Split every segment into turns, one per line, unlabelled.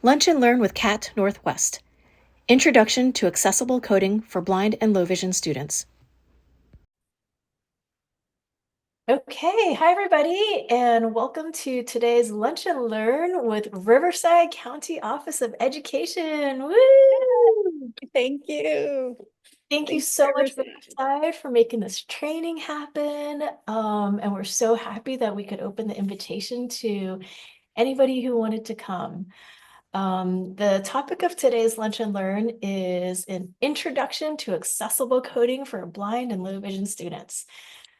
Lunch and Learn with CATT Northwest. Introduction to Accessible Coding for Blind and Low Vision Students. Okay, hi everybody, and welcome to today's Lunch and Learn with Riverside County Office of Education. Woo!
Thank you.
Thank you
Thank
so
you,
much,
Riverside.
Riverside, for making this training happen. And we're so happy that we could open the invitation to anybody who wanted to come. The topic of today's Lunch and Learn is an introduction to accessible coding for blind and low vision students.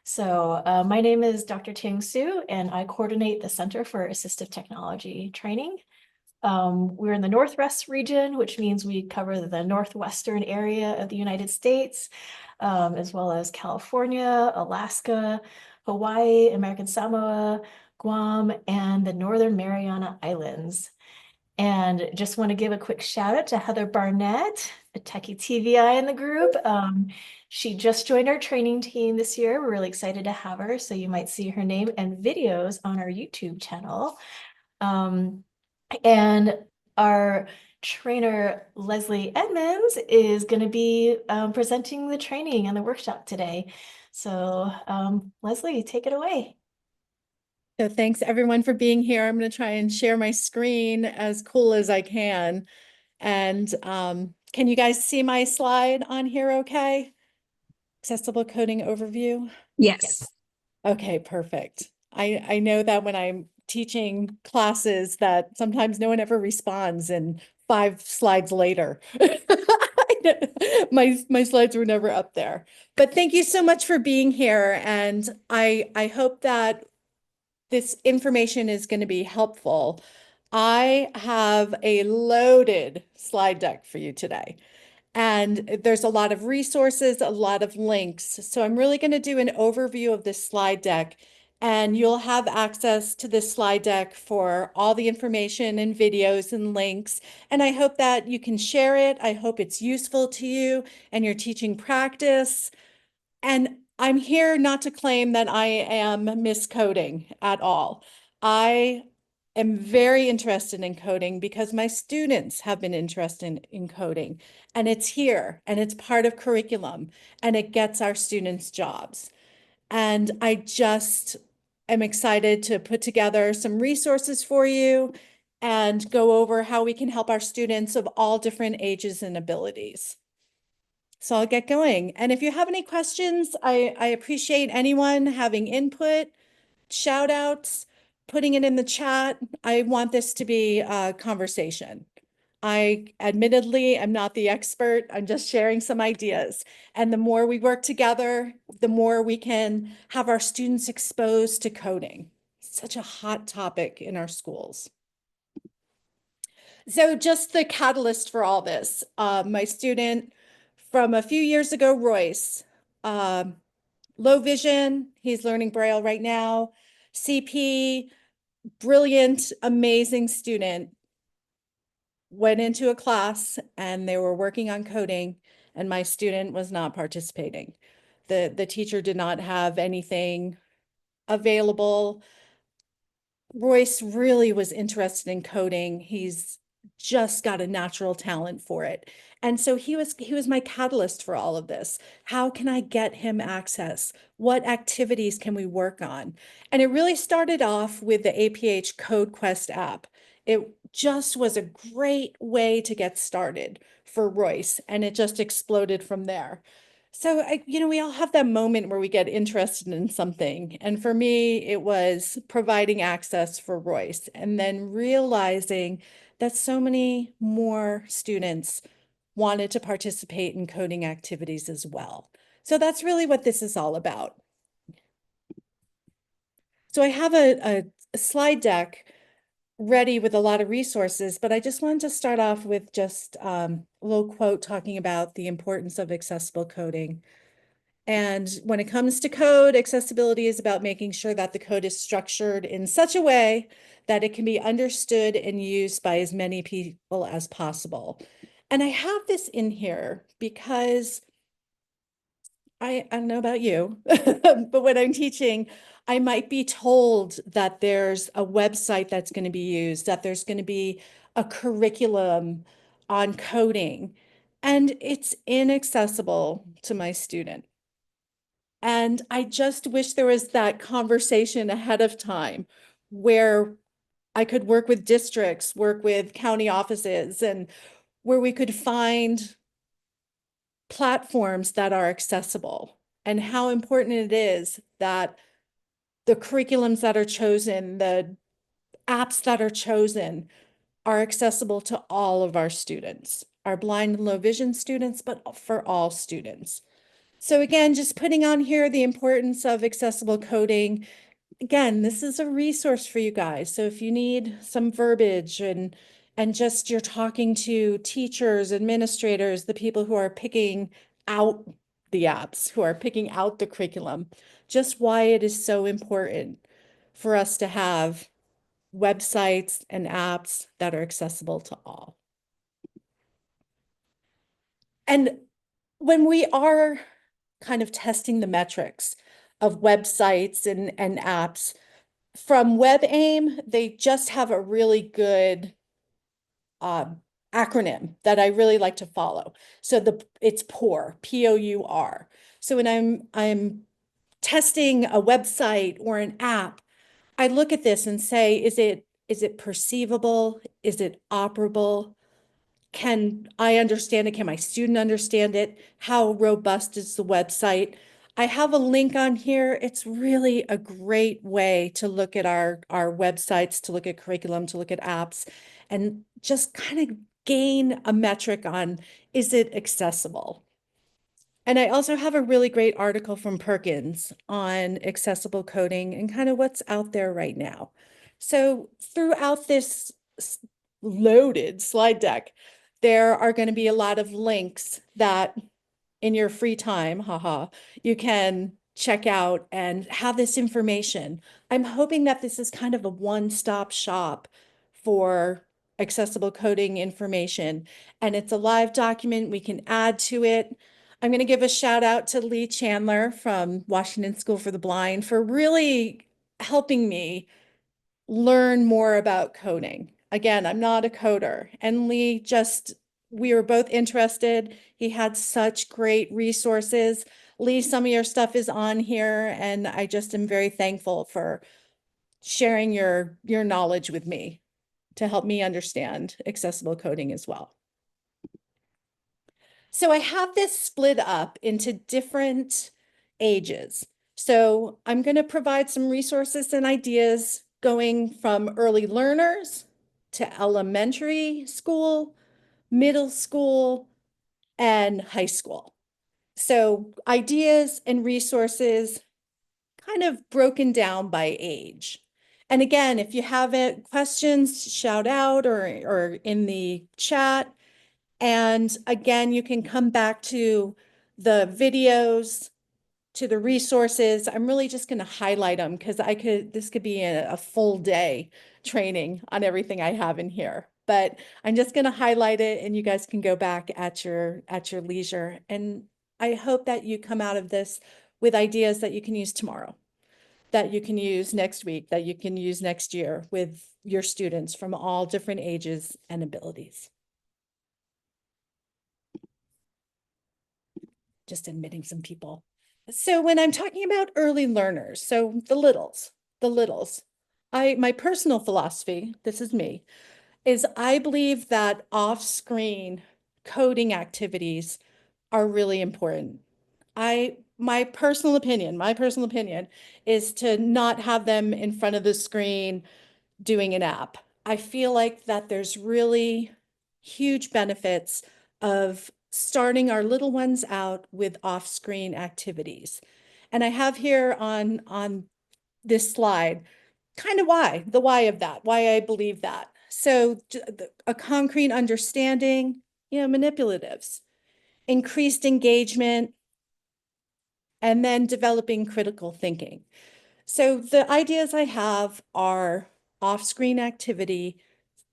So my name is Dr. Ting Su, and I coordinate the Center for Assistive Technology Training. We're in the Northwest region, which means we cover the northwestern area of the United States, as well as California, Alaska, Hawaii, American Samoa, Guam, and the Northern Mariana Islands. And just want to give a quick shout out to Heather Barnett, a Techie TVI in the group. She just joined our training team this year. We're really excited to have her. So you might see her name and videos on our YouTube channel. And our trainer, Leslie Edmonds, is going to be presenting the training and the workshop today. So Leslie, take it away.
So thanks everyone for being here. I'm going to try and share my screen as cool as I can. And can you guys see my slide on here okay? Accessible coding overview.
Yes.
Okay, perfect. I know that when I'm teaching classes that sometimes no one ever responds and 5 slides later. My slides were never up there. But thank you so much for being here. And I hope that this information is going to be helpful. I have a loaded slide deck for you today. And there's a lot of resources, a lot of links. So I'm really going to do an overview of this slide deck, and you'll have access to this slide deck for all the information and videos and links. And I hope that you can share it. I hope it's useful to you and your teaching practice. And I'm here not to claim that I am miscoding at all. I am very interested in coding because my students have been interested in coding, and it's here and it's part of curriculum and it gets our students jobs. And I just am excited to put together some resources for you and go over how we can help our students of all different ages and abilities. So I'll get going. And if you have any questions, I appreciate anyone having input, shout outs, putting it in the chat. I want this to be a conversation. I admittedly am not the expert. I'm just sharing some ideas. And the more we work together, the more we can have our students exposed to coding. It's such a hot topic in our schools. So just the catalyst for all this, my student from a few years ago, Royce, low vision, he's learning Braille right now, CP, brilliant, amazing student, went into a class and they were working on coding and my student was not participating. The teacher did not have anything available. Royce really was interested in coding. He's just got a natural talent for it. And so he was my catalyst for all of this. How can I get him access? What activities can we work on? And it really started off with the APH Code Quest app. It just was a great way to get started for Royce, and it just exploded from there. So we all have that moment where we get interested in something. And for me, it was providing access for Royce and then realizing that so many more students wanted to participate in coding activities as well. So that's really what this is all about. So I have a slide deck ready with a lot of resources, but I just wanted to start off with just a little quote talking about the importance of accessible coding. And when it comes to code, accessibility is about making sure that the code is structured in such a way that it can be understood and used by as many people as possible. And I have this in here because I don't know about you, but when I'm teaching, I might be told that there's a website that's going to be used, that there's going to be a curriculum on coding, and it's inaccessible to my student. And I just wish there was that conversation ahead of time where I could work with districts, work with county offices, and where we could find platforms that are accessible and how important it is that the curriculums that are chosen, the apps that are chosen are accessible to all of our students, our blind and low vision students, but for all students. So again, just putting on here the importance of accessible coding. Again, this is a resource for you guys. So if you need some verbiage and just you're talking to teachers, administrators, the people who are picking out the apps, who are picking out the curriculum, just why it is so important for us to have websites and apps that are accessible to all. And when we are kind of testing the metrics of websites and apps, from WebAIM, they just have a really good acronym that I really like to follow. So it's POUR, P-O-U-R. So when I'm testing a website or an app, I look at this and say, is it perceivable? Is it operable? Can I understand it? Can my student understand it? How robust is the website? I have a link on here. It's really a great way to look at our websites, to look at curriculum, to look at apps, and just kind of gain a metric on, is it accessible? And I also have a really great article from Perkins on accessible coding and kind of what's out there right now. So throughout this loaded slide deck, there are going to be a lot of links that in your free time, haha, you can check out and have this information. I'm hoping that this is kind of a one-stop shop for accessible coding information, and it's a live document. We can add to it. I'm going to give a shout out to Lee Chandler from Washington School for the Blind for really helping me learn more about coding. Again, I'm not a coder, and Lee just, we were both interested. He had such great resources. Lee, some of your stuff is on here, and I just am very thankful for sharing your knowledge with me to help me understand accessible coding as well. So I have this split up into different ages. So I'm going to provide some resources and ideas going from early learners to elementary school, middle school, and high school. So ideas and resources kind of broken down by age. And again, if you have questions, shout out or in the chat. And again, you can come back to the videos, to the resources. I'm really just going to highlight them because this could be a full day training on everything I have in here. But I'm just going to highlight it and you guys can go back at your leisure. And I hope that you come out of this with ideas that you can use tomorrow, that you can use next week, that you can use next year with your students from all different ages and abilities. Just admitting some people. So when I'm talking about early learners, so the littles, my personal philosophy, this is me, is I believe that off-screen coding activities are really important. My personal opinion is to not have them in front of the screen doing an app. I feel like that there's really huge benefits of starting our little ones out with off-screen activities. And I have here on this slide kind of the why of that, why I believe that. So a concrete understanding, manipulatives, increased engagement, and then developing critical thinking. So the ideas I have are off-screen activity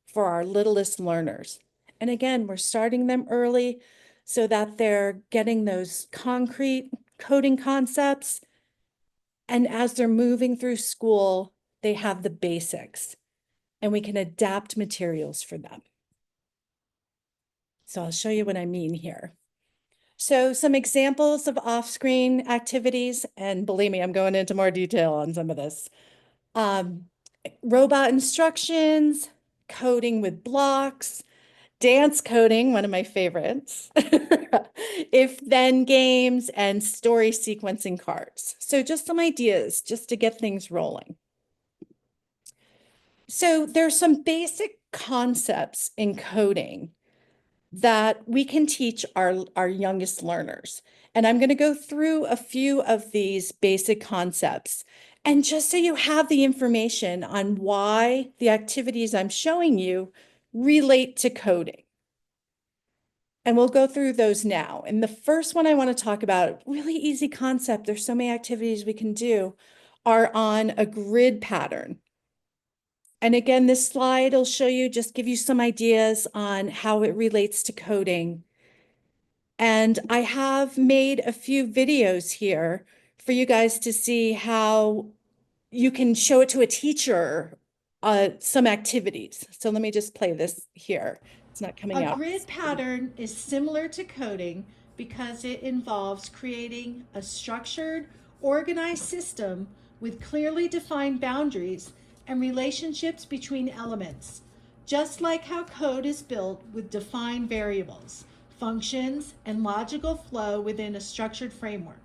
for our littlest learners. And again, we're starting them early so that they're getting those concrete coding concepts. And as they're moving through school, they have the basics and we can adapt materials for them. So I'll show you what I mean here. So some examples of off-screen activities, and believe me, I'm going into more detail on some of this. Robot instructions, coding with blocks, dance coding, one of my favorites, if-then games, and story sequencing cards. So just some ideas just to get things rolling. So there's some basic concepts in coding that we can teach our youngest learners. And I'm going to go through a few of these basic concepts. And just so you have the information on why the activities I'm showing you relate to coding. And we'll go through those now. And the first one I want to talk about, really easy concept, there's so many activities we can do, are on a grid pattern. And again, this slide will show you, just give you some ideas on how it relates to coding. And I have made a few videos here for you guys to see how you can show it to a teacher, some activities. So let me just play this here. It's not coming
A
out.
grid pattern is similar to coding because it involves creating a structured, organized system with clearly defined boundaries and relationships between elements, just like how code is built with defined variables, functions, and logical flow within a structured framework,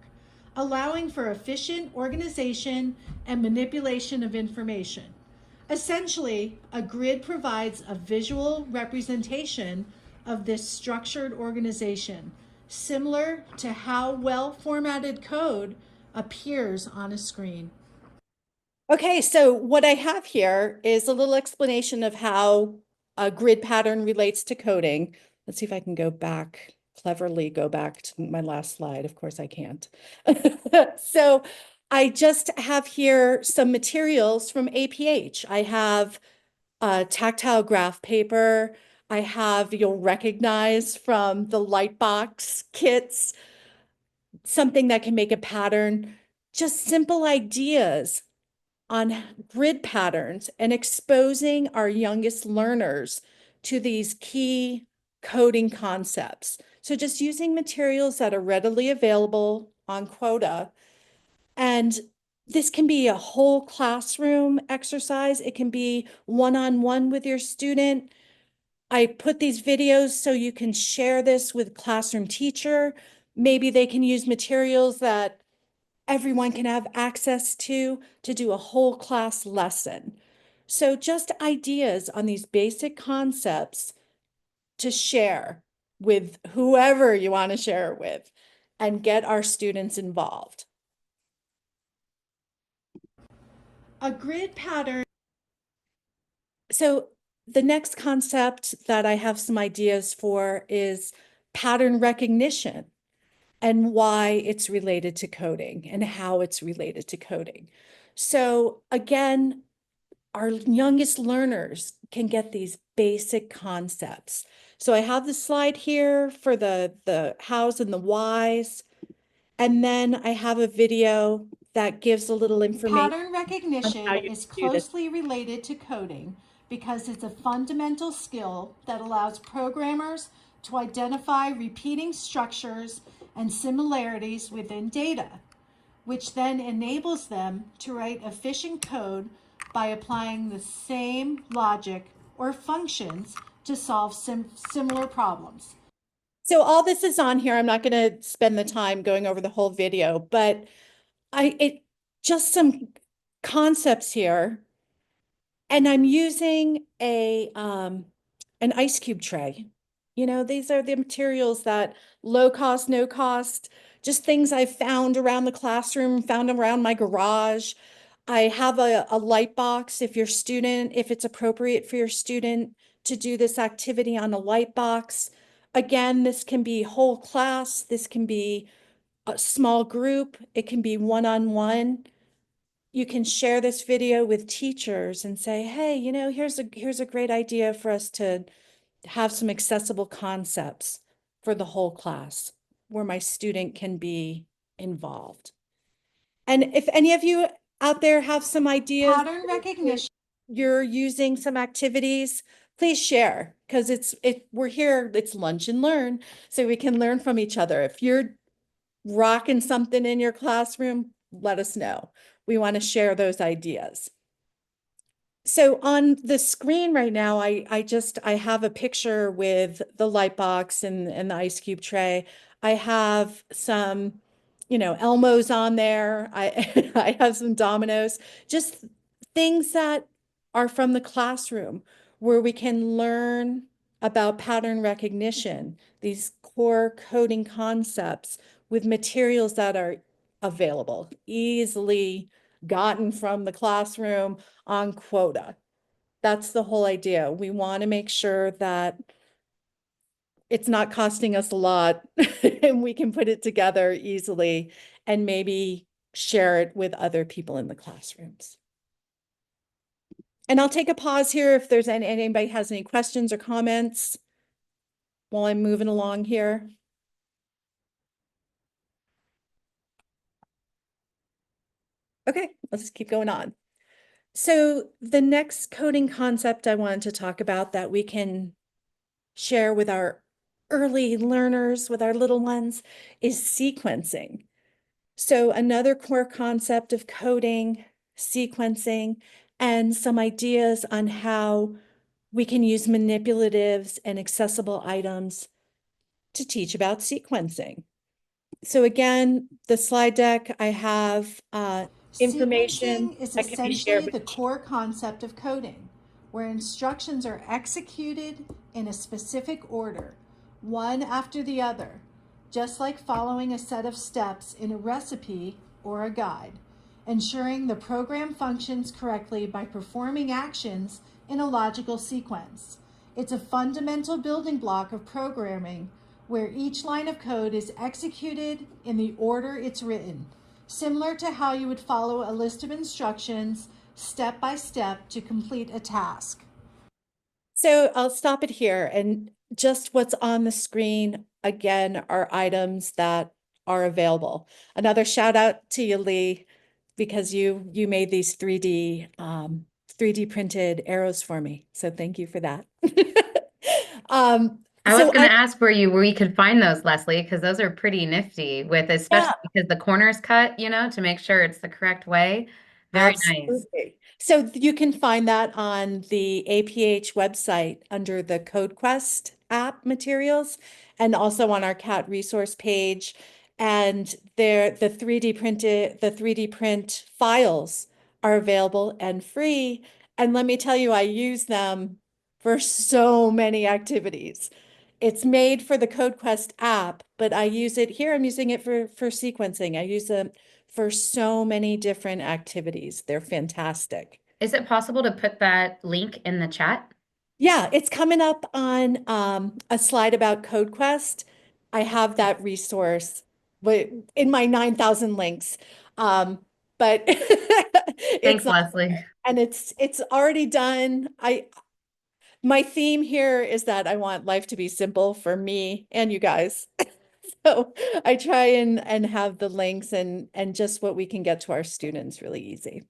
allowing for efficient organization and manipulation of information. Essentially, a grid provides a visual representation of this structured organization, similar to how well-formatted code appears on a screen.
Okay, so what I have here is a little explanation of how a grid pattern relates to coding. Let's see if I can cleverly go back to my last slide. Of course I can't. So I just have here some materials from APH. I have tactile graph paper. I have, you'll recognize from the Lightbox kits, something that can make a pattern, just simple ideas on grid patterns and exposing our youngest learners to these key coding concepts. So just using materials that are readily available on Quota. And this can be a whole classroom exercise. It can be one-on-one with your student. I put these videos so you can share this with classroom teacher. Maybe they can use materials that everyone can have access to do a whole class lesson. So just ideas on these basic concepts to share with whoever you want to share it with and get our students involved.
A grid pattern.
So the next concept that I have some ideas for is pattern recognition and why it's related to coding and how it's related to coding. So again, our youngest learners can get these basic concepts. So I have the slide here for the hows and the whys. And then I have a video that gives a little information
Pattern
on how
recognition
you
is
do this.
closely related to coding because it's a fundamental skill that allows programmers to identify repeating structures and similarities within data, which then enables them to write efficient code by applying the same logic or functions to solve similar problems.
So all this is on here. I'm not going to spend the time going over the whole video, but just some concepts here. And I'm using an ice cube tray. You know, these are the materials that low cost, no cost, just things I've found around the classroom, found around my garage. I have a light box if if it's appropriate for your student to do this activity on a light box. Again, this can be whole class, this can be a small group, it can be one-on-one. You can share this video with teachers and say, hey, you know, here's a great idea for us to have some accessible concepts for the whole class where my student can be involved. And if any of you out there have some ideas,
Pattern recognition.
you're using some activities, please share, because we're here, it's lunch and learn, so we can learn from each other. If you're rocking something in your classroom, let us know. We want to share those ideas. So on the screen right now, I have a picture with the light box and the ice cube tray. I have some, Elmos on there. I have some dominoes, just things that are from the classroom where we can learn about pattern recognition, these core coding concepts with materials that are available, easily gotten from the classroom on quota. That's the whole idea. We want to make sure that it's not costing us a lot and we can put it together easily and maybe share it with other people in the classrooms. And I'll take a pause here if there's anybody has any questions or comments while I'm moving along here. Okay, let's keep going on. So the next coding concept I wanted to talk about that we can share with our early learners, with our little ones, is sequencing. So another core concept of coding, sequencing, and some ideas on how we can use manipulatives and accessible items to teach about sequencing. So again, the slide deck, I have information
Sequencing is
that can be shared
essentially
with
the core concept of coding, where instructions are executed in a specific order, one after the other, just like following a set of steps in a recipe or a guide, ensuring the program functions correctly by performing actions in a logical sequence. It's a fundamental building block of programming where each line of code is executed in the order it's written, similar to how you would follow a list of instructions step by step to complete a task.
So I'll stop it here, and just what's on the screen again are items that are available. Another shout out to you, Lee, because you made these 3D printed arrows for me. So thank you for that.
I was going to ask where we could find those, Leslie, because those are pretty nifty with, especially because the corners cut, to make sure it's the correct way. Very nice.
Absolutely. So you can find that on the APH website under the CodeQuest app materials and also on our CATT resource page. And there, the 3D print files are available and free. And let me tell you, I use them for so many activities. It's made for the CodeQuest app, but I use it here. I'm using it for sequencing. I use them for so many different activities. They're fantastic.
Is it possible to put that link in the chat?
Yeah, it's coming up on a slide about CodeQuest. I have that resource in my 9,000 links. But
Thanks,
it's
Leslie.
and it's already done. My theme here is that I want life to be simple for me and you guys. So I try and have the links and just what we can get to our students really easy.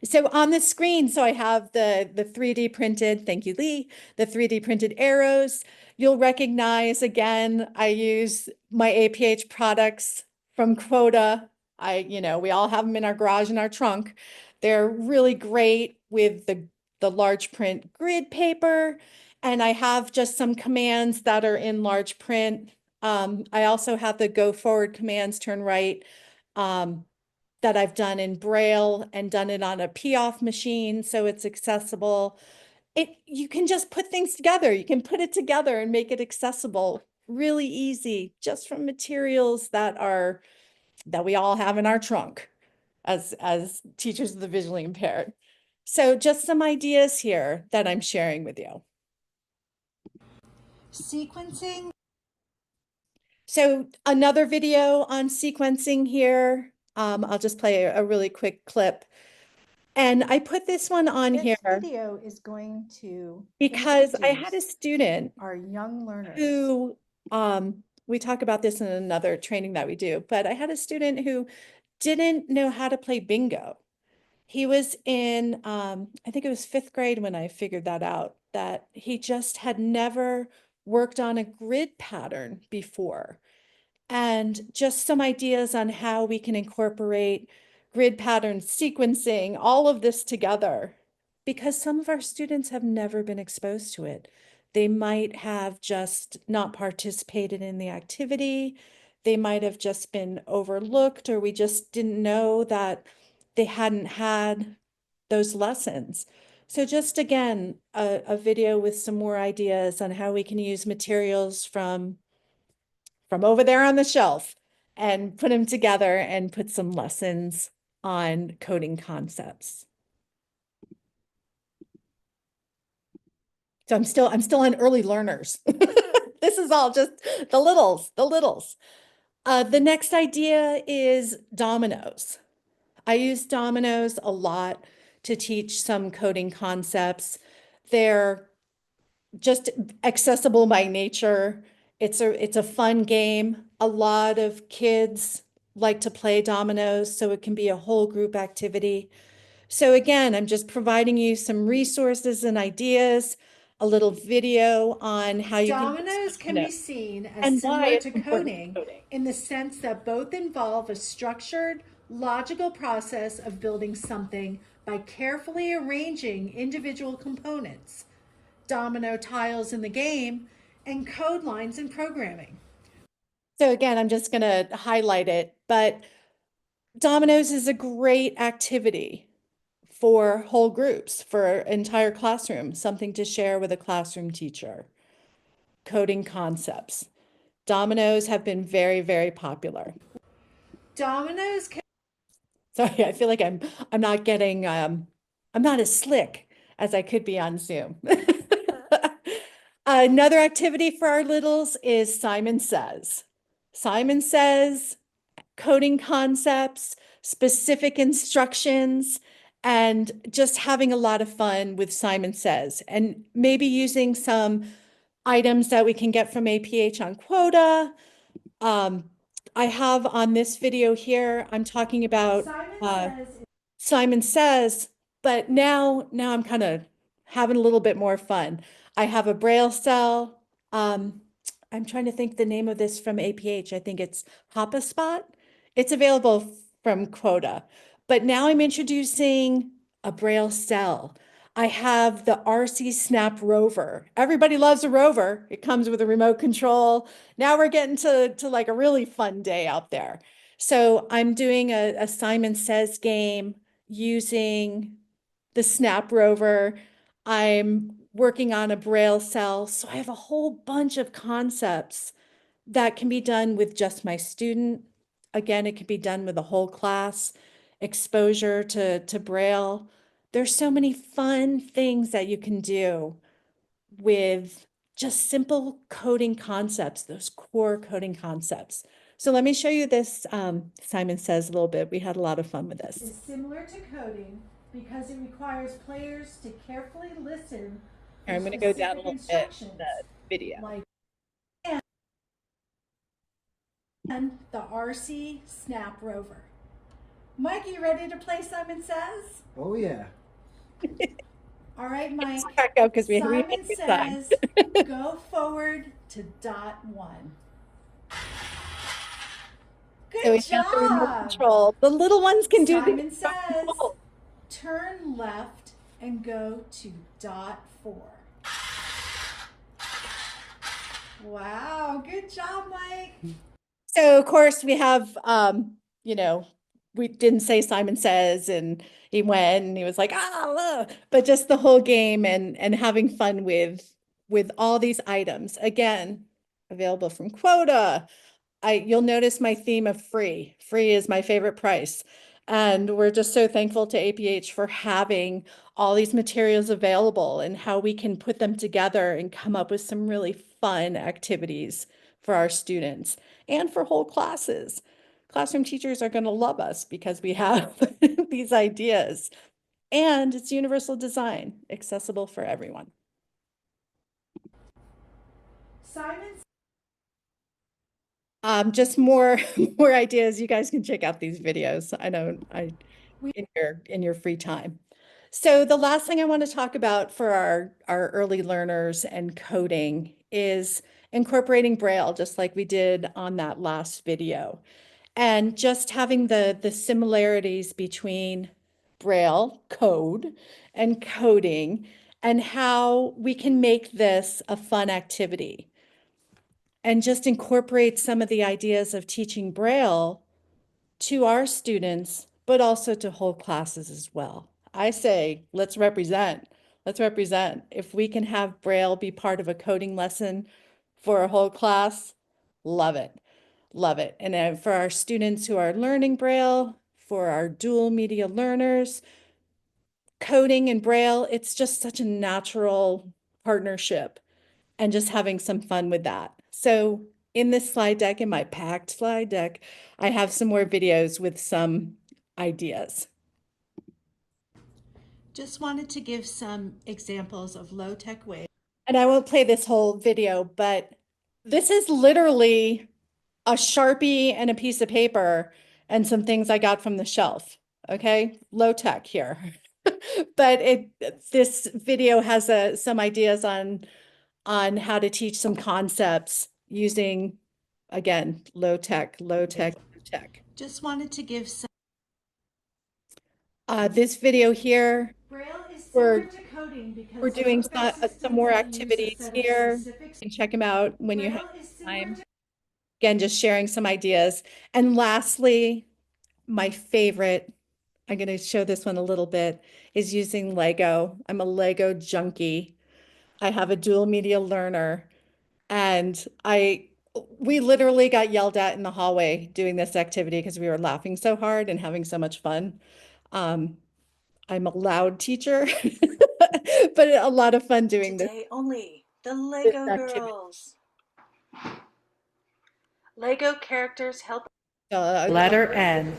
So on the screen, so I have the 3D printed, thank you, Lee, the 3D printed arrows. You'll recognize, again, I use my APH products from Quota. We all have them in our garage and our trunk. They're really great with the large print grid paper. And I have just some commands that are in large print. I also have the go forward commands, turn right. That I've done in Braille and done it on a P-off machine, so it's accessible. You can just put things together. You can put it together and make it accessible really easy, just from materials that we all have in our trunk as teachers of the visually impaired. So just some ideas here that I'm sharing with you.
Sequencing.
So another video on sequencing here. I'll just play a really quick clip. And I put this one on here
video is going to
because I had a student
our young learners
who we talk about this in another training that we do, but I had a student who didn't know how to play bingo. He was in, I think it was 5th grade when I figured that out, that he just had never worked on a grid pattern before. And just some ideas on how we can incorporate grid pattern sequencing, all of this together, because some of our students have never been exposed to it. They might have just not participated in the activity. They might have just been overlooked, or we just didn't know that they hadn't had those lessons. So just again, a video with some more ideas on how we can use materials from over there on the shelf and put them together and put some lessons on coding concepts. So I'm still on early learners. This is all just the littles. The next idea is dominoes. I use dominoes a lot to teach some coding concepts. They're just accessible by nature. It's a fun game. A lot of kids like to play dominoes, so it can be a whole group activity. So again, I'm just providing you some resources and ideas, a little video on how you can use
Dominoes can be
dominoes
seen as
and why
similar
it's
to
important for
coding
coding.
in the sense that both involve a structured, logical process of building something by carefully arranging individual components, domino tiles in the game, and code lines in programming.
So again, I'm just going to highlight it, but dominoes is a great activity for whole groups, for an entire classroom, something to share with a classroom teacher. Coding concepts. Dominoes have been very, very popular.
Dominoes can
Sorry, I feel like I'm not getting I'm not as slick as I could be on Zoom. Another activity for our littles is Simon Says. Simon Says, coding concepts, specific instructions, and just having a lot of fun with Simon Says, and maybe using some items that we can get from APH on quota. I have on this video here, I'm talking about Simon Says, but now I'm kind of having a little bit more fun. I have a Braille cell. I'm trying to think the name of this from APH. I think it's Hoppaspot. It's available from Quota, but now I'm introducing a Braille cell. I have the RC Snap Rover. Everybody loves a rover. It comes with a remote control. Now we're getting to like a really fun day out there. So I'm doing a Simon Says game using the Snap Rover. I'm working on a Braille cell. So I have a whole bunch of concepts that can be done with just my student. Again, it can be done with a whole class, exposure to Braille. There's so many fun things that you can do with just simple coding concepts, those core coding concepts. So let me show you this, Simon Says a little bit. We had a lot of fun with this.
is similar to coding because it requires players to carefully listen for
I'm going to go down a
specific
little bit
instructions,
the video.
like and the RC Snap Rover. Mike, you ready to play Simon Says?
Oh yeah.
All right, Mike.
Let's back up because we had
Simon
a good time.
Says, go forward to dot 1.
So we
Good
have the remote
job.
control. The little ones can do
Simon
things.
Says, turn left and go to dot 4. Wow, good job, Mike.
So of course we have, we didn't say Simon Says, and he went and he was like, but just the whole game and having fun with all these items. Again, available from Quota. You'll notice my theme of free. Free is my favorite price. And we're just so thankful to APH for having all these materials available and how we can put them together and come up with some really fun activities for our students and for whole classes. Classroom teachers are going to love us because we have these ideas. And it's universal design, accessible for everyone.
Simon
just more more ideas. You guys can check out these videos. In your free time. So the last thing I want to talk about for our early learners and coding is incorporating Braille, just like we did on that last video. And just having the similarities between Braille code and coding and how we can make this a fun activity and just incorporate some of the ideas of teaching Braille to our students, but also to whole classes as well. I say, let's represent. Let's represent. If we can have Braille be part of a coding lesson for a whole class, love it. Love it. And for our students who are learning Braille, for our dual media learners, coding and Braille, it's just such a natural partnership and just having some fun with that. So in this slide deck, in my packed slide deck, I have some more videos with some ideas.
Just wanted to give some examples of low-tech ways.
And I won't play this whole video, but this is literally a Sharpie and a piece of paper and some things I got from the shelf. Okay, low tech here. But this video has some ideas on how to teach some concepts using, again, low tech, low tech, low tech.
Just wanted to give some.
This video here,
Braille is
we're
similar to coding because
we're doing
alphabet
some
systems
more
that use a
activities
set of
here.
specific-
You can check them out when you have
Braille is similar
time.
to-
Again, just sharing some ideas. And lastly, my favorite, I'm going to show this one a little bit, is using Lego. I'm a Lego junkie. I have a dual media learner, and we literally got yelled at in the hallway doing this activity because we were laughing so hard and having so much fun. I'm a loud teacher, but a lot of fun doing this
Today only, the Lego
activity.
Girls. Lego characters help.
Letter N.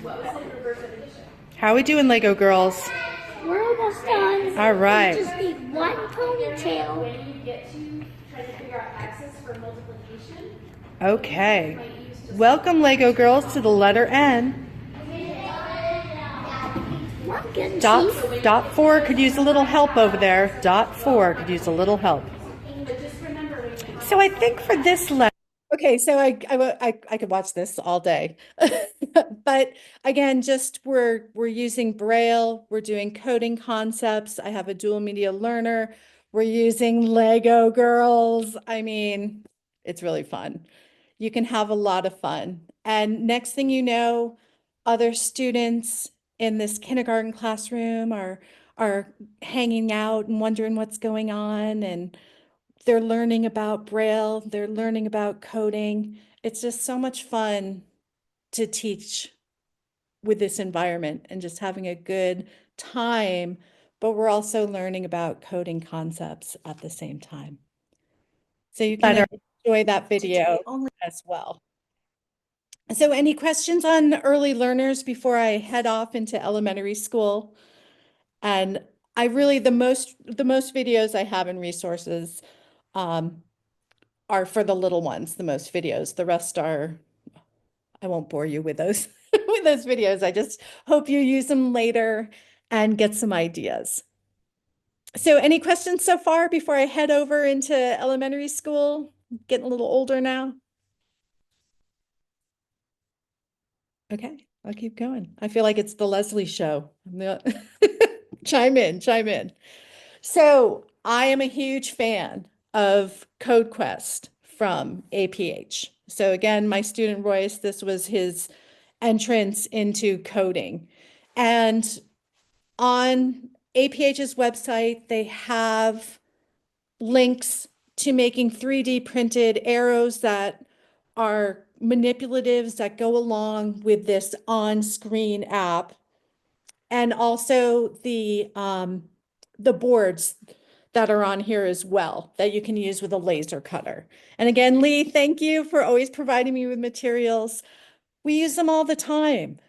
How are we doing, Lego girls?
We're almost done.
All right.
We just need one ponytail.
When you get to try to figure out axis for multiplication,
Okay. Welcome, Lego girls, to the letter N.
One good
Dot 4 could use a little help over there. Dot 4 could use a little help. So I think for this letter. Okay, so I could watch this all day. But again, just we're using Braille, we're doing coding concepts. I have a dual media learner. We're using Lego girls. I mean, it's really fun. You can have a lot of fun. And next thing you know, other students in this kindergarten classroom are hanging out and wondering what's going on, and they're learning about Braille, they're learning about coding. It's just so much fun to teach with this environment and just having a good time, but we're also learning about coding concepts at the same time. So you can enjoy that video as well. So any questions on early learners before I head off into elementary school? And I really, the most videos I have in resources are for the little ones, the most videos. The rest are, I won't bore you with those with those videos. I just hope you use them later and get some ideas. So any questions so far before I head over into elementary school? Getting a little older now. Okay, I'll keep going. I feel like it's the Leslie show. Chime in, chime in. So I am a huge fan of CodeQuest from APH. So again, my student Royce, this was his entrance into coding. And on APH's website, they have links to making 3D printed arrows that are manipulatives that go along with this on-screen app, and also the boards that are on here as well that you can use with a laser cutter. And again, Lee, thank you for always providing me with materials. We use them all the time.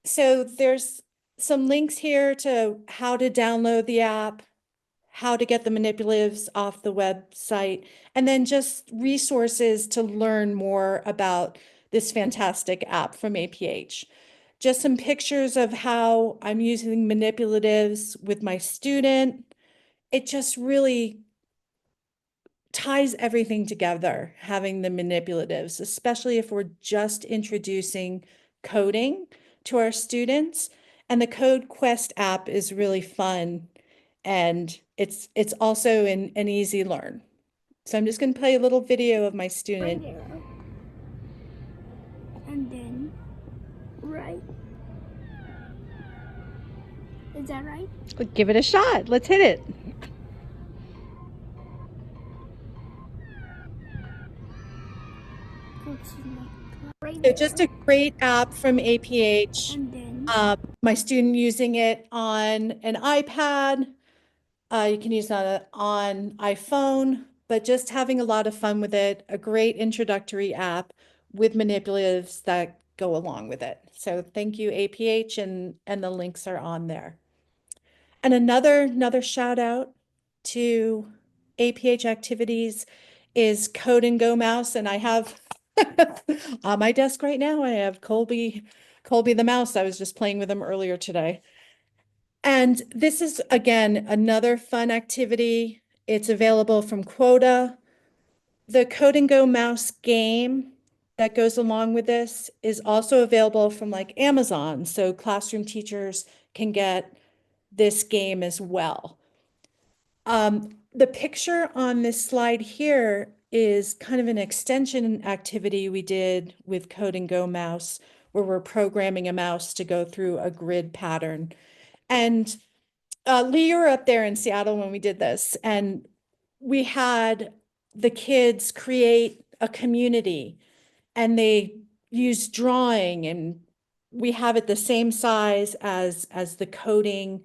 So there's some links here to how to download the app, how to get the manipulatives off the website, and then just resources to learn more about this fantastic app from APH. Just some pictures of how I'm using manipulatives with my student. It just really ties everything together, having the manipulatives, especially if we're just introducing coding to our students. And the Code Quest app is really fun, and it's also an easy learn. So I'm just going to play a little video of my student.
Right arrow. And then right. Is that right?
Give it a shot. Let's hit it.
Right
So just a great app from APH.
And then
My student using it on an iPad. You can use it on iPhone, but just having a lot of fun with it. A great introductory app with manipulatives that go along with it. So thank you, APH, and the links are on there. And another shout out to APH activities is Code and Go Mouse, and I have on my desk right now, I have Colby the mouse. I was just playing with him earlier today. And this is, again, another fun activity. It's available from Quota. The Code and Go mouse game that goes along with this is also available from like Amazon. So classroom teachers can get this game as well. The picture on this slide here is kind of an extension activity we did with Code and Go mouse, where we're programming a mouse to go through a grid pattern. And Lee, you were up there in Seattle when we did this, and we had the kids create a community, and they used drawing, and we have it the same size as the coding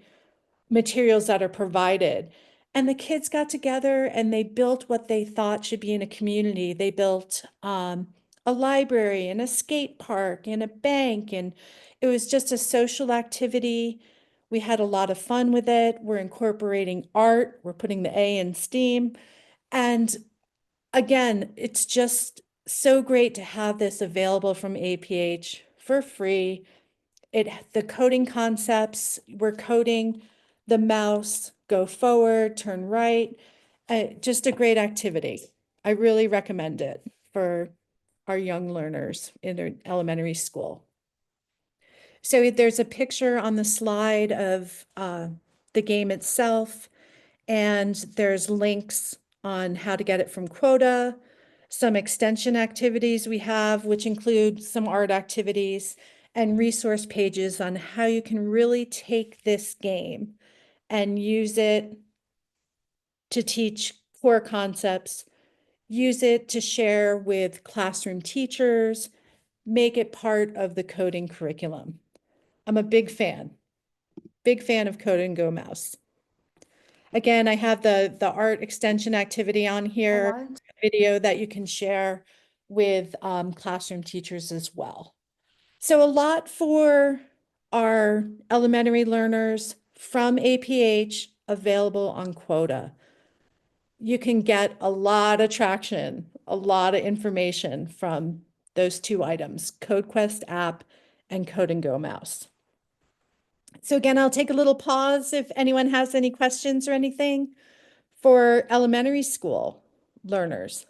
materials that are provided. And the kids got together and they built what they thought should be in a community. They built a library and a skate park and a bank, and it was just a social activity. We had a lot of fun with it. We're incorporating art. We're putting the A in STEAM. And again, it's just so great to have this available from APH for free. The coding concepts, we're coding the mouse, go forward, turn right. Just a great activity. I really recommend it for our young learners in their elementary school. So there's a picture on the slide of the game itself, and there's links on how to get it from Quota, some extension activities we have, which include some art activities, and resource pages on how you can really take this game and use it to teach core concepts, use it to share with classroom teachers, make it part of the coding curriculum. I'm a big fan of Code and Go Mouse. Again, I have the art extension activity on here, video that you can share with classroom teachers as well. So a lot for our elementary learners from APH available on Quota. You can get a lot of traction, a lot of information from those two items, CodeQuest app and Code and Go Mouse. So again, I'll take a little pause if anyone has any questions or anything for elementary school learners.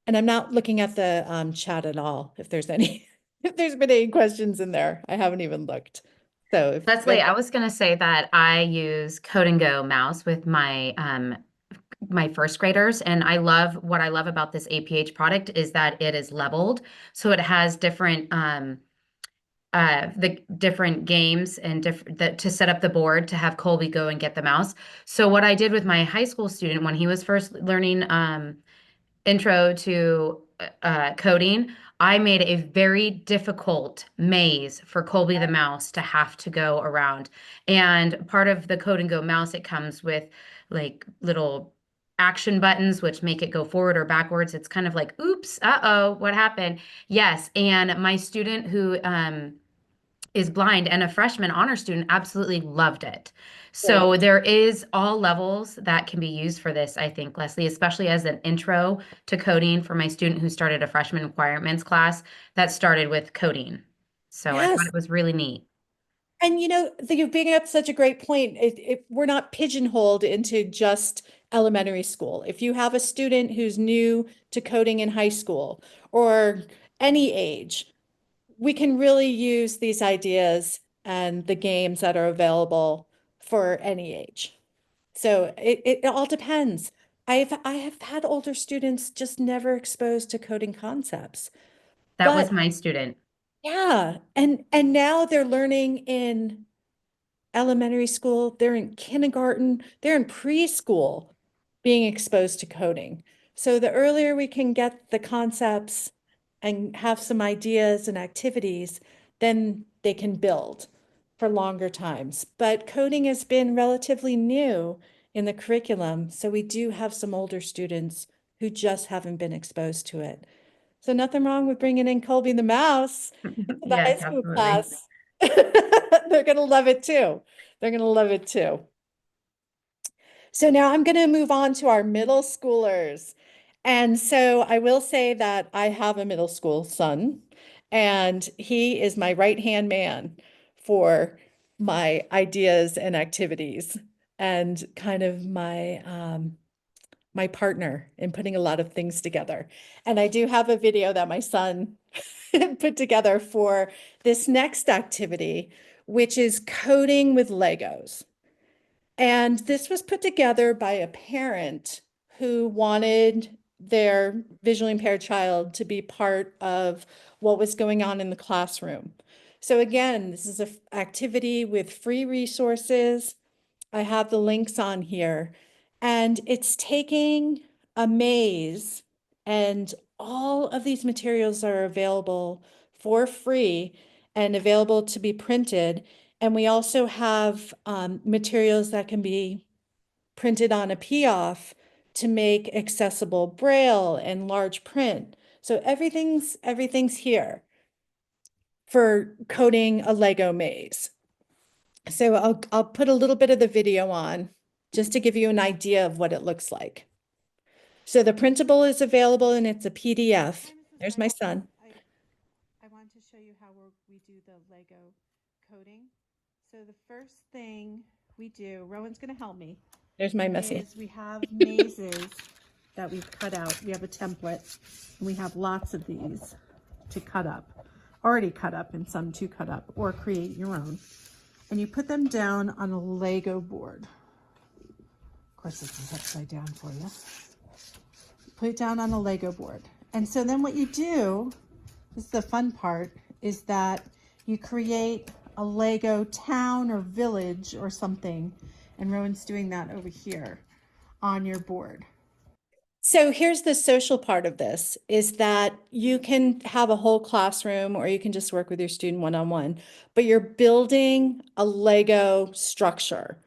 And I'm not looking at the chat at all, if there's any, if there's been any questions in there. I haven't even looked. So
Leslie, I was going to say that I use Code and Go mouse with my first graders, and what I love about this APH product is that it is leveled, so it has different the different games and to set up the board to have Colby go and get the mouse. So what I did with my high school student when he was first learning intro to coding, I made a very difficult maze for Colby the mouse to have to go around. And part of the Code and Go mouse, it comes with like little action buttons, which make it go forward or backwards. It's kind of like, oops, uh-oh, what happened? Yes. And my student who is blind, and a freshman honor student absolutely loved it. So there is all levels that can be used for this, I think, Leslie, especially as an intro to coding for my student who started a freshman requirements class that started with coding. So I thought
Yes.
it was really neat.
And you bring up such a great point. We're not pigeonholed into just elementary school. If you have a student who's new to coding in high school or any age, we can really use these ideas and the games that are available for any age. So it all depends. I have had older students just never exposed to coding concepts.
That was
But
my student.
yeah, and now they're learning in elementary school, they're in kindergarten, they're in preschool being exposed to coding. So the earlier we can get the concepts and have some ideas and activities, then they can build for longer times. But coding has been relatively new in the curriculum, so we do have some older students who just haven't been exposed to it. So nothing wrong with bringing in Colby the mouse to the high
Yes,
school
absolutely.
class. They're going to love it too. They're going to love it too. So now I'm going to move on to our middle schoolers. And so I will say that I have a middle school son, and he is my right-hand man for my ideas and activities and kind of my partner in putting a lot of things together. And I do have a video that my son put together for this next activity, which is coding with Legos. And this was put together by a parent who wanted their visually impaired child to be part of what was going on in the classroom. So again, this is an activity with free resources. I have the links on here, and it's taking a maze, and all of these materials are available for free and available to be printed. And we also have materials that can be printed on a P-off to make accessible Braille and large print. So everything's here for coding a Lego maze. So I'll put a little bit of the video on just to give you an idea of what it looks like. So the printable is available and it's a PDF. There's my son.
I want to show you how we do the Lego coding. So the first thing we do, Rowan's going to help me,
There's my messy.
is we have mazes that we've cut out. We have a template, and we have lots of these to cut up, already cut up and some to cut up, or create your own. And you put them down on a Lego board. Of course, this is upside down for you. Put it down on a Lego board. And so then what you do, this is the fun part, is that you create a Lego town or village or something. And Rowan's doing that over here on your board.
So here's the social part of this, is that you can have a whole classroom or you can just work with your student one-on-one, but you're building a Lego structure.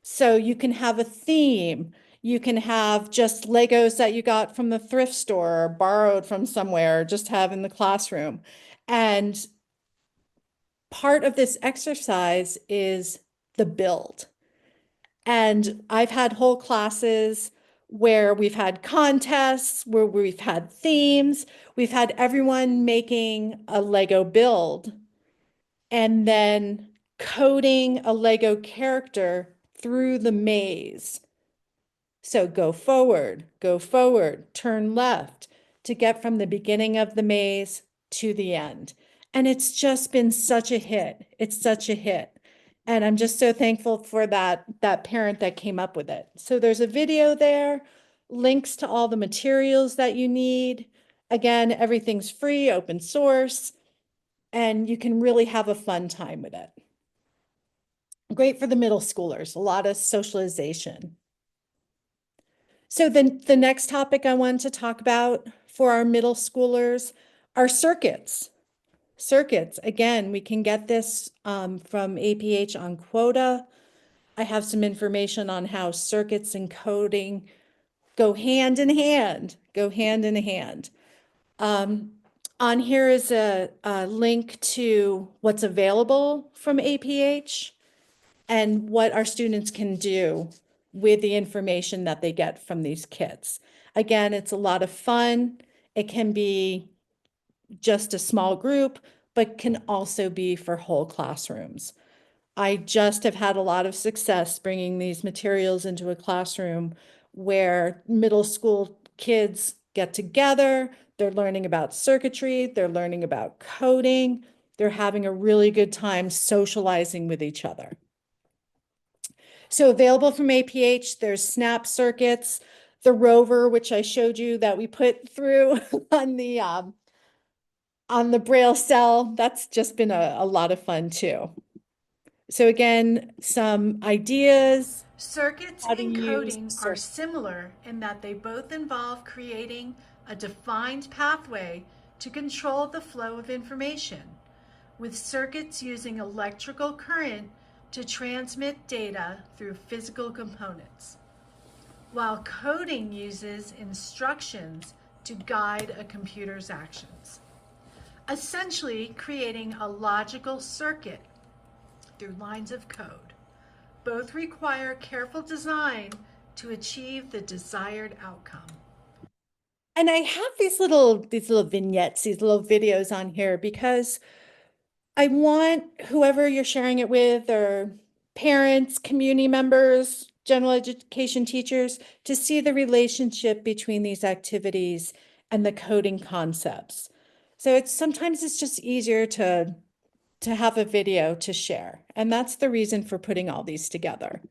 So you can have a theme. You can have just Legos that you got from the thrift store or borrowed from somewhere, just have in the classroom. And part of this exercise is the build. And I've had whole classes where we've had contests, where we've had themes, we've had everyone making a Lego build and then coding a Lego character through the maze. So go forward, turn left to get from the beginning of the maze to the end. And it's just been such a hit. It's such a hit. And I'm just so thankful for that parent that came up with it. So there's a video there, links to all the materials that you need. Again, everything's free, open source, and you can really have a fun time with it. Great for the middle schoolers, a lot of socialization. So the next topic I want to talk about for our middle schoolers are circuits. Circuits, again, we can get this from APH on Quota. I have some information on how circuits and coding go hand in hand, On here is a link to what's available from APH and what our students can do with the information that they get from these kits. Again, it's a lot of fun. It can be just a small group, but can also be for whole classrooms. I just have had a lot of success bringing these materials into a classroom where middle school kids get together, they're learning about circuitry, they're learning about coding, they're having a really good time socializing with each other. So available from APH, there's snap circuits, the rover, which I showed you that we put through on the Braille cell. That's just been a lot of fun too. So again, some ideas.
Circuits
How to
and
use
coding are
circuits.
similar in that they both involve creating a defined pathway to control the flow of information, with circuits using electrical current to transmit data through physical components, while coding uses instructions to guide a computer's actions, essentially creating a logical circuit through lines of code. Both require careful design to achieve the desired outcome.
And I have these little vignettes, these little videos on here because I want whoever you're sharing it with, or parents, community members, general education teachers, to see the relationship between these activities and the coding concepts. So sometimes it's just easier to have a video to share. And that's the reason for putting all these together.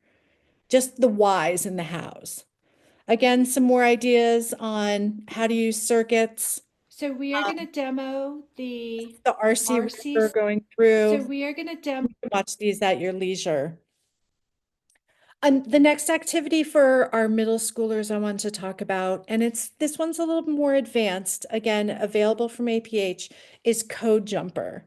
Just the whys and the hows. Again, some more ideas on how to use circuits.
So we are going to demo
The
the
RC we're
RCs.
going
So
through.
we are going to demo.
Watch these at your leisure. And the next activity for our middle schoolers I want to talk about, and this one's a little more advanced, again, available from APH, is Code Jumper.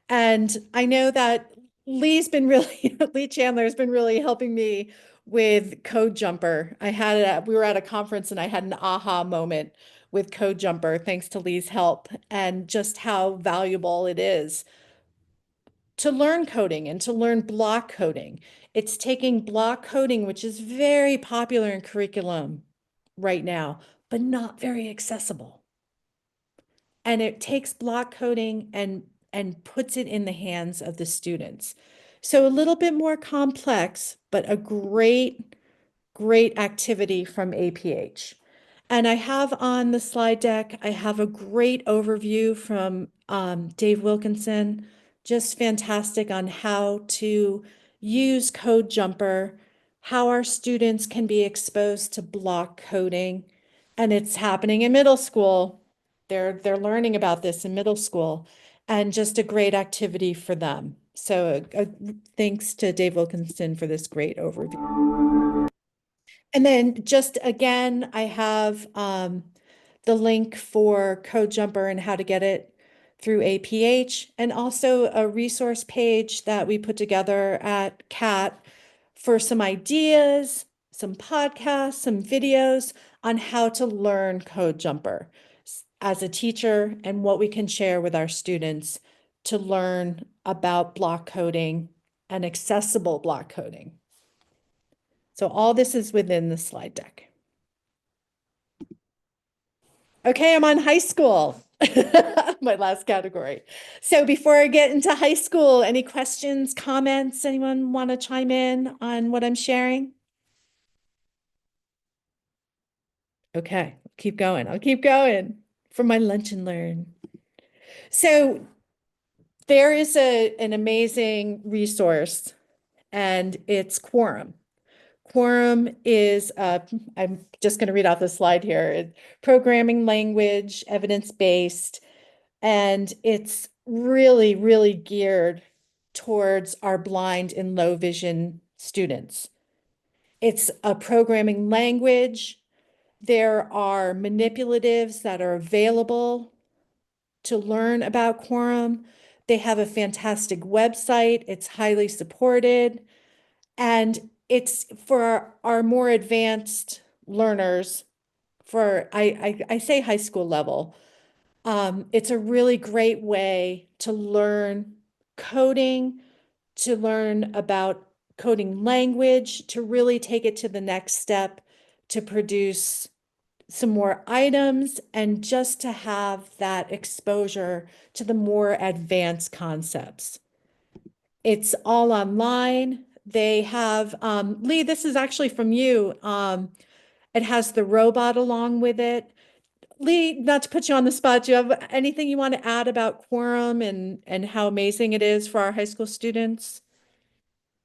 And I know that Lee Chandler has been really helping me with Code Jumper. We were at a conference and I had an aha moment with Code Jumper, thanks to Lee's help, and just how valuable it is to learn coding and to learn block coding. It's taking block coding, which is very popular in curriculum right now, but not very accessible. And it takes block coding and puts it in the hands of the students. So a little bit more complex, but a great activity from APH. And I have on the slide deck, I have a great overview from Dave Wilkinson, just fantastic on how to use Code Jumper, how our students can be exposed to block coding. And it's happening in middle school. They're learning about this in middle school, and just a great activity for them. So thanks to Dave Wilkinson for this great overview. And then just again, I have the link for Code Jumper and how to get it through APH, and also a resource page that we put together at CATT for some ideas, some podcasts, some videos on how to learn Code Jumper as a teacher and what we can share with our students to learn about block coding and accessible block coding. So all this is within the slide deck. Okay, I'm on high school, my last category. So before I get into high school, any questions, comments? Anyone want to chime in on what I'm sharing? Okay, keep going. I'll keep going for my lunch and learn. So there is an amazing resource, and it's Quorum. Quorum is, I'm just going to read off the slide here, programming language, evidence-based, and it's really, really geared towards our blind and low vision students. It's a programming language. There are manipulatives that are available to learn about Quorum. They have a fantastic website. It's highly supported. And it's for our more advanced learners, I say high school level, It's a really great way to learn coding, to learn about coding language, to really take it to the next step, to produce some more items, and just to have that exposure to the more advanced concepts. It's all online. They have, Lee, this is actually from you. It has the robot along with it. Lee, not to put you on the spot, do you have anything you want to add about Quorum and how amazing it is for our high school students?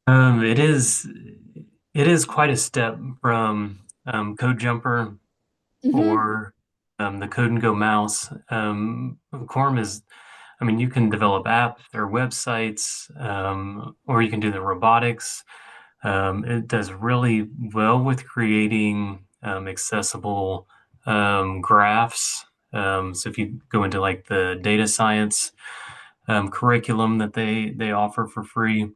It is quite a step from Code Jumper
Mhm.
or the Code and Go mouse. Quorum is, I mean, you can develop apps or websites, or you can do the robotics. It does really well with creating accessible graphs. So if you go into like the data science curriculum that they offer for free,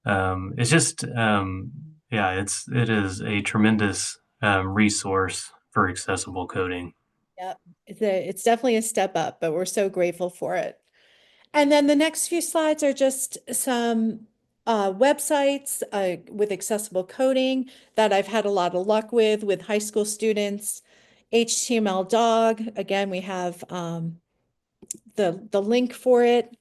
it's just yeah, it is a tremendous resource for accessible coding.
Yep. It's definitely a step up, but we're so grateful for it. And then the next few slides are just some websites with accessible coding that I've had a lot of luck with high school students. HTML Dog, again, we have the link for it.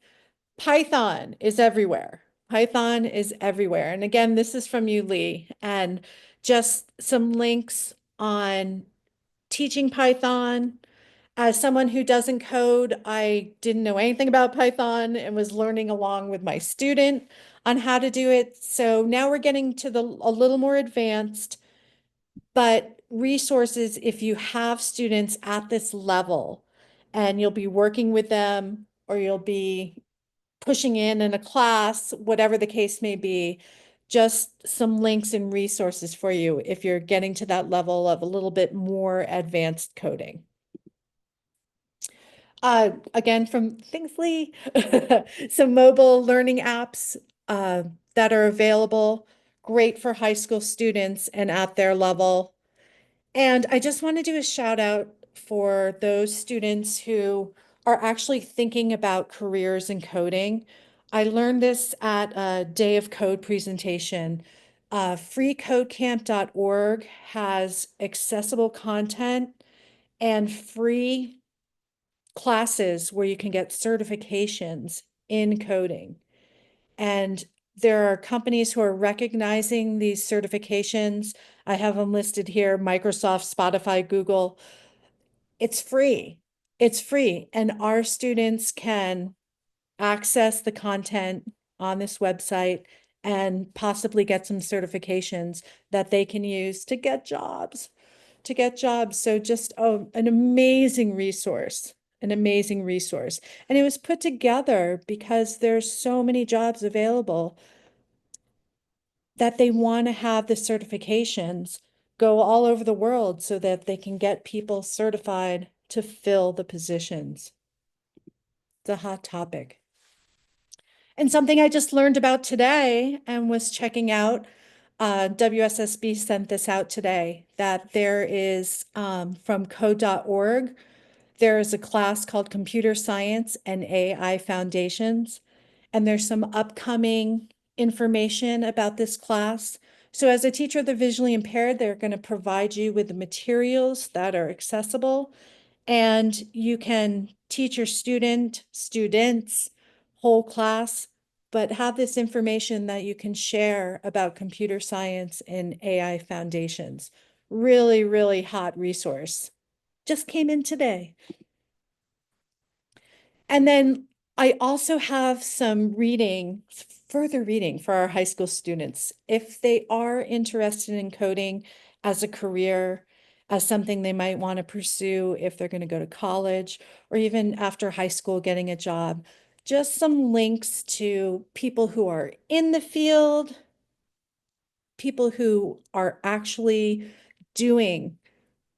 Python is everywhere. Python is everywhere. And again, this is from you, Lee, and just some links on teaching Python. As someone who doesn't code, I didn't know anything about Python and was learning along with my student on how to do it. So now we're getting to a little more advanced, but resources if you have students at this level and you'll be working with them or you'll be pushing in a class, whatever the case may be, just some links and resources for you if you're getting to that level of a little bit more advanced coding. Again, from Thingsley, some mobile learning apps that are available, great for high school students and at their level. And I just want to do a shout out for those students who are actually thinking about careers in coding. I learned this at a Day of Code presentation. Freecodecamp.org has accessible content and free classes where you can get certifications in coding. And there are companies who are recognizing these certifications. I have them listed here, Microsoft, Spotify, Google. It's free. It's free. And our students can access the content on this website and possibly get some certifications that they can use to get jobs, to get jobs. So just an amazing resource, an amazing resource. And it was put together because there's so many jobs available that they want to have the certifications go all over the world so that they can get people certified to fill the positions. It's a hot topic. And something I just learned about today and was checking out, WSSB sent this out today, that there is from code.org, there is a class called Computer Science and AI Foundations, and there's some upcoming information about this class. So as a teacher of the visually impaired, they're going to provide you with the materials that are accessible, and you can teach your students, whole class, but have this information that you can share about computer science and AI foundations. Really, really hot resource. Just came in today. And then I also have some reading, further reading for our high school students. If they are interested in coding as a career, as something they might want to pursue if they're going to go to college, or even after high school getting a job, just some links to people who are in the field, people who are actually doing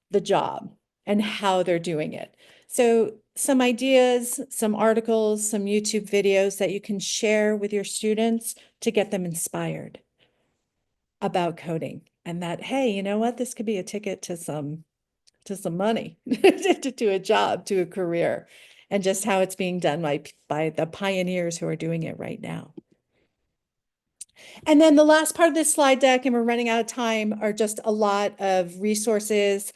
the job and how they're doing it. So some ideas, some articles, some YouTube videos that you can share with your students to get them inspired about coding, and that, hey, you know what, this could be a ticket to to some money, to a job, to a career, and just how it's being done by the pioneers who are doing it right now. And then the last part of this slide deck, and we're running out of time, are just a lot of resources,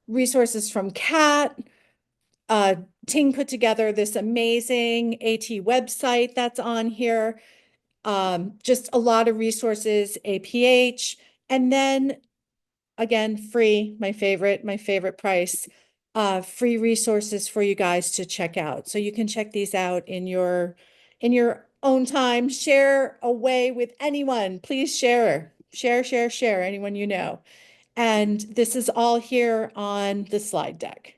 resources from CATT. Ting put together this amazing AT website that's on here. Just a lot of resources, APH, and then again, free, my favorite price, free resources for you guys to check out. So you can check these out in your own time. Share away with anyone. Please share, anyone you know. And this is all here on the slide deck.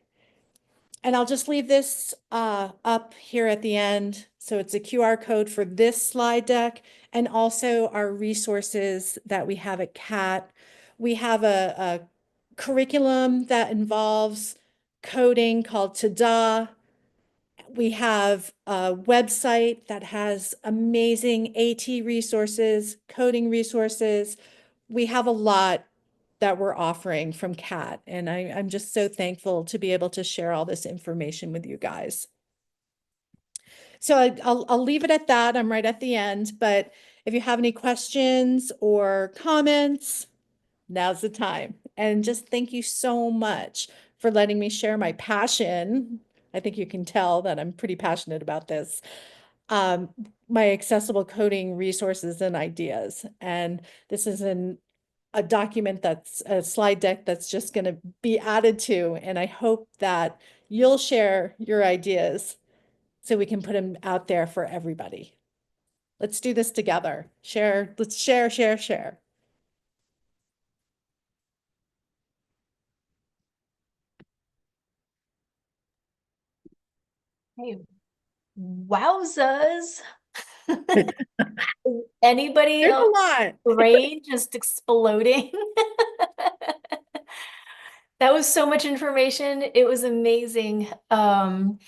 And I'll just leave this up here at the end. So it's a QR code for this slide deck and also our resources that we have at CATT. We have a curriculum that involves coding called CATT-NW. We have a website that has amazing AT resources, coding resources. We have a lot that we're offering from CATT, and I'm just so thankful to be able to share all this information with you guys. So I'll leave it at that. I'm right at the end, but if you have any questions or comments, now's the time. And just thank you so much for letting me share my passion. I think you can tell that I'm pretty passionate about this. My accessible coding resources and ideas. And this is a document that's a slide deck that's just going to be added to. And I hope that you'll share your ideas so we can put them out there for everybody. Let's do this together. Share, let's share.
Hey, wowzers. Anybody
There's a
else
lot.
brain just exploding? That was so much information. It was amazing. I'm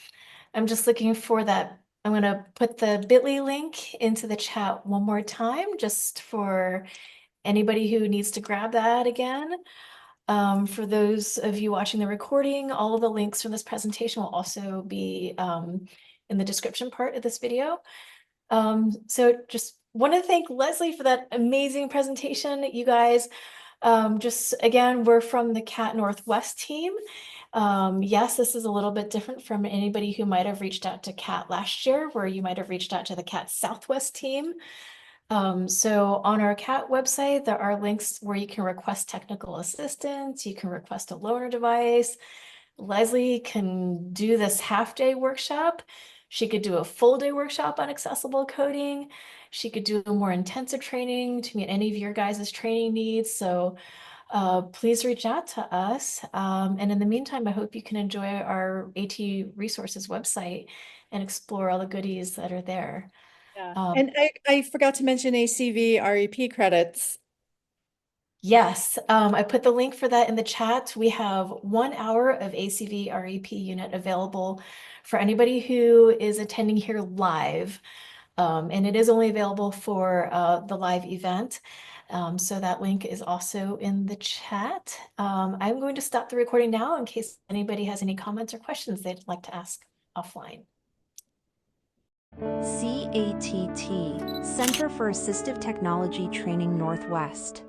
just looking for that. I'm going to put the bit.ly link into the chat one more time, just for anybody who needs to grab that again. For those of you watching the recording, all of the links from this presentation will also be in the description part of this video. So just want to thank Leslie for that amazing presentation. You guys, just again, we're from the CATT Northwest team. Yes, this is a little bit different from anybody who might have reached out to CATT last year, where you might have reached out to the CATT Southwest team. So on our CATT website, there are links where you can request technical assistance, you can request a loaner device. Leslie can do this half-day workshop. She could do a full-day workshop on accessible coding. She could do a more intensive training to meet any of your guys' training needs. So please reach out to us. And in the meantime, I hope you can enjoy our AT resources website and explore all the goodies that are there.
Yeah. And I forgot to mention ACV REP credits.
Yes, I put the link for that in the chat. We have 1 hour of ACV REP unit available for anybody who is attending here live. And it is only available for the live event. So that link is also in the chat. I'm going to stop the recording now in case anybody has any comments or questions they'd like to ask offline.
CATT, Center for Assistive Technology Training Northwest.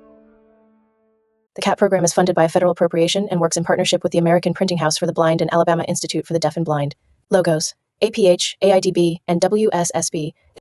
The CATT program is funded by a federal appropriation and works in partnership with the American Printing House for the Blind and Alabama Institute for the Deaf and Blind. Logos: APH, AIDB, and WSSB.